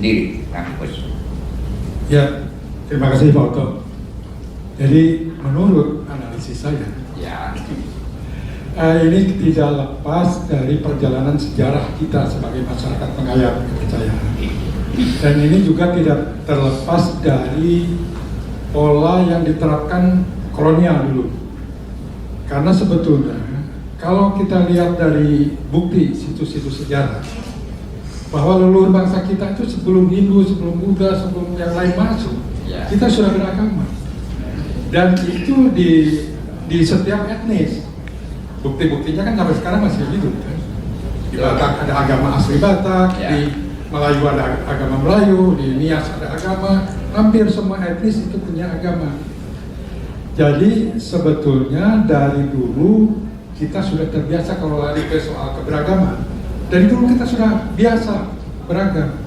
sendiri, Kang Bos. Ya, terima kasih Pak Oto. Jadi menurut analisis saya, Ya, ini tidak lepas dari perjalanan sejarah kita sebagai masyarakat pengayat kepercayaan. Dan ini juga tidak terlepas dari pola yang diterapkan kolonial dulu. Karena sebetulnya kalau kita lihat dari bukti situs-situs sejarah bahwa leluhur bangsa kita itu sebelum Hindu, sebelum Buddha, sebelum yang lain masuk, Ya. kita sudah beragama. Dan itu di setiap etnis. Bukti-buktinya kan sampai sekarang masih hidup kan. Di Batak ada agama asli Batak, Ya. di Melayu ada agama Melayu, di Nias ada agama, hampir semua etnis itu punya agama. Jadi sebetulnya dari dulu kita sudah terbiasa kalau lari ke soal keberagaman. Dari dulu kita sudah biasa beragam.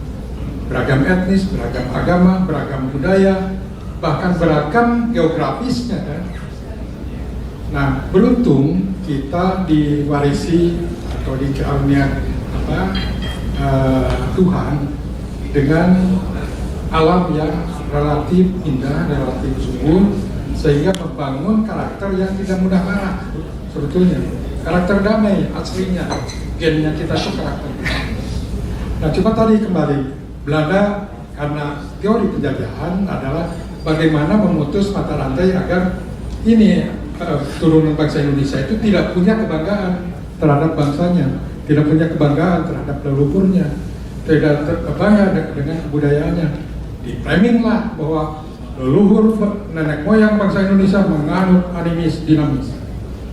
Beragam etnis, beragam agama, beragam budaya, bahkan beragam geografisnya kan. Nah, beruntung kita diwarisi atau dikaruniai Tuhan dengan alam yang relatif indah, relatif subur, sehingga membangun karakter yang tidak mudah marah. Sebetulnya karakter damai aslinya, gennya kita itu karakter. Nah, coba tadi kembali Belanda karena teori penjajahan adalah bagaimana memutus mata rantai agar ini turunan bangsa Indonesia itu tidak punya kebanggaan terhadap bangsanya, tidak punya kebanggaan terhadap leluhurnya, tidak terbangga dengan kebudayaannya. Di-framing lah bahwa leluhur nenek moyang bangsa Indonesia menganut animis dinamis,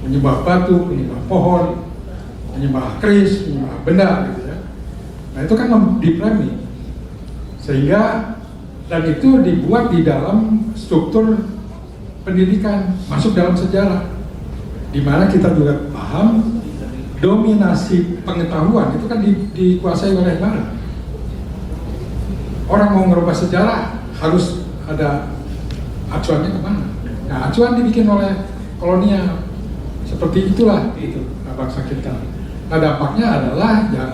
menyembah batu, menyembah pohon, menyembah keris, menyembah benda gitu ya. Nah itu kan di-framing, sehingga dan itu dibuat di dalam struktur pendidikan, masuk dalam sejarah, di mana kita juga paham dominasi pengetahuan itu kan dikuasai oleh Barat. Orang mau merubah sejarah harus ada acuannya kemana? Nah, acuan dibikin oleh kolonial. Seperti itulah itu bangsa kita. Nah, dampaknya adalah ya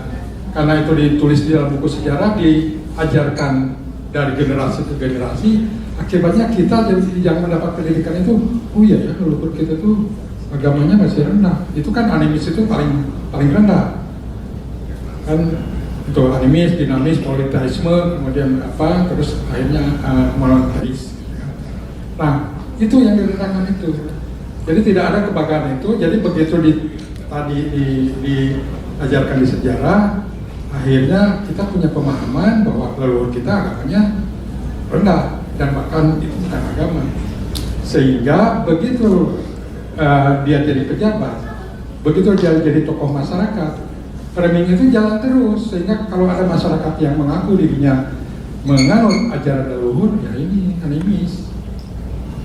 karena itu ditulis di dalam buku sejarah, diajarkan dari generasi ke generasi, akibatnya kita yang mendapat pendidikan itu, oh iya ya, leluhur kita tuh agamanya masih rendah. Itu kan animis itu paling rendah. Kan itu animis, dinamis, politeisme, kemudian apa, terus akhirnya monoteis. Nah, itu yang direndahkan itu. Jadi tidak ada kebanggaan itu. Jadi begitu tadi diajarkan di sejarah, akhirnya kita punya pemahaman bahwa leluhur kita agamanya rendah dan bahkan itu bukan agama. Sehingga begitu dia jadi pejabat, begitu dia jadi tokoh masyarakat, framing itu jalan terus, sehingga kalau ada masyarakat yang mengaku dirinya menganut ajaran leluhur, ya ini animis,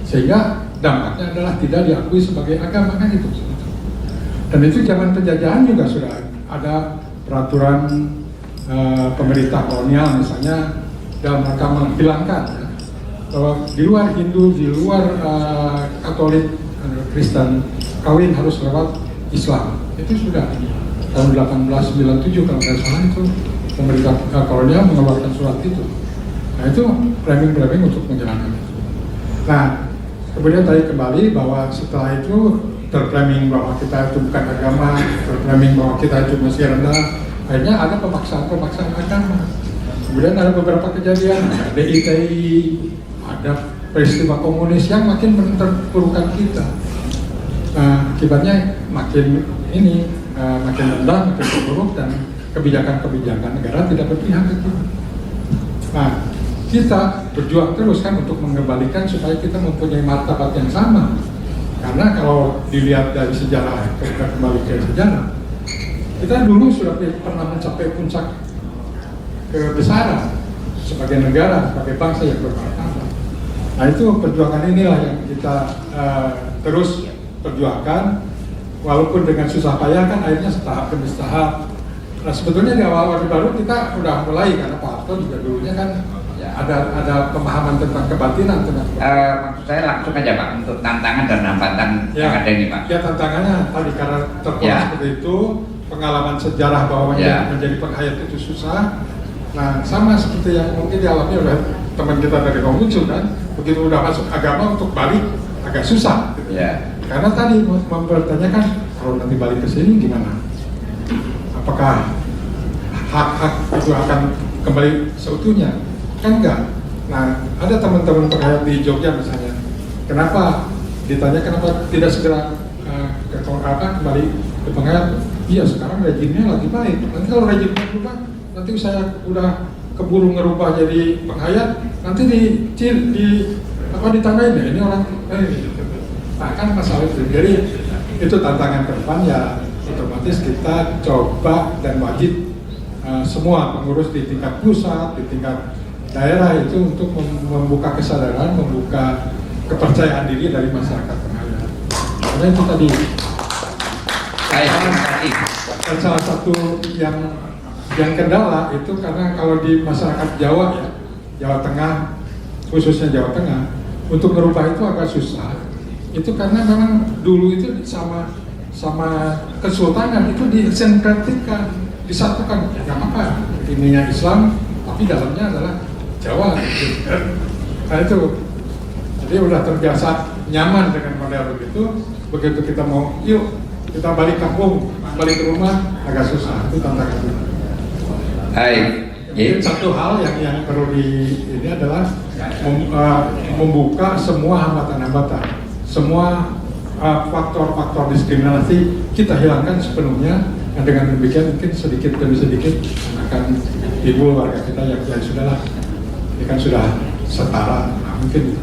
sehingga dampaknya adalah tidak diakui sebagai agama kan itu. Dan itu zaman penjajahan juga sudah ada peraturan pemerintah kolonial misalnya dalam rangka menghilangkan ya, bahwa di luar Hindu, di luar Katolik, Kristen, kawin harus lewat Islam. Itu sudah tahun 1897 kalau tidak salah itu pemerintah kolonial mengeluarkan surat itu. Nah itu framing untuk menjalankan itu. Nah kemudian tadi kembali bahwa setelah itu terframing bahwa kita itu bukan agama, terframing bahwa kita itu masih rendah, akhirnya ada pemaksaan agama. Kemudian ada beberapa kejadian, ada DITI, ada peristiwa komunis yang makin menerpurukan kita. Nah, akibatnya makin rendah, makin terpuruk, dan kebijakan-kebijakan negara tidak berpihak ke kita. Nah, kita berjuang terus kan untuk mengembalikan supaya kita mempunyai martabat yang sama. Karena kalau dilihat dari sejarah, kita kembali ke sejarah, kita dulu sudah pernah mencapai puncak kebesaran sebagai negara, sebagai bangsa yang bermartabat. Nah itu perjuangan inilah yang kita terus perjuangkan, walaupun dengan susah payah kan akhirnya setahap demi setahap. Nah sebetulnya di awal Orde Baru kita udah mulai karena Pak Harto juga dulunya kan ya, ada pemahaman tentang kebatinan tentang maksud saya langsung aja Pak untuk tantangan dan hambatan ya, yang ada ini Pak. Ya tantangannya tadi karena terpuruk seperti itu, pengalaman sejarah bahwa menjadi penghayat itu susah. Nah, sama seperti yang mungkin dialami oleh teman kita dari Konghucu kan, begitu udah masuk agama untuk balik agak susah. Gitu. Ya. Karena tadi mempertanyakan kalau nanti balik ke sini gimana? Apakah hak-hak itu akan kembali seutuhnya? Kan enggak. Nah, ada teman-teman penghayat di Jogja misalnya, kenapa ditanya kenapa tidak segera kembali ke penghayat? Iya, sekarang rejimnya lagi baik. Nanti kalau rejimnya berubah, nanti saya udah keburu ngerubah jadi penghayat, nanti ditandain ya ini orang nah kan masalah itu. Jadi itu tantangan ke depan ya, otomatis kita coba dan wajib semua pengurus di tingkat pusat, di tingkat daerah itu untuk membuka kesadaran, membuka kepercayaan diri dari masyarakat penghayat. Karena itu tadi dan salah satu yang kendala itu karena kalau di masyarakat Jawa ya, Jawa Tengah, khususnya Jawa Tengah, untuk merubah itu agak susah. Itu karena memang dulu itu sama kesultanan itu disentraliskan, disatukan. Ya nggak apa-apa, ininya Islam, tapi dalamnya adalah Jawa. Gitu. Nah itu, jadi udah terbiasa nyaman dengan model begitu. Begitu kita mau, yuk kita balik kampung, balik ke rumah, agak susah. Itu tantangannya. Hai. Jadi satu hal yang perlu ini adalah membuka semua hambatan-hambatan, semua faktor-faktor diskriminasi kita hilangkan sepenuhnya. Dan dengan demikian mungkin sedikit demi sedikit akan timbul warga kita yang sudahlah, ini kan sudah setara, nah, mungkin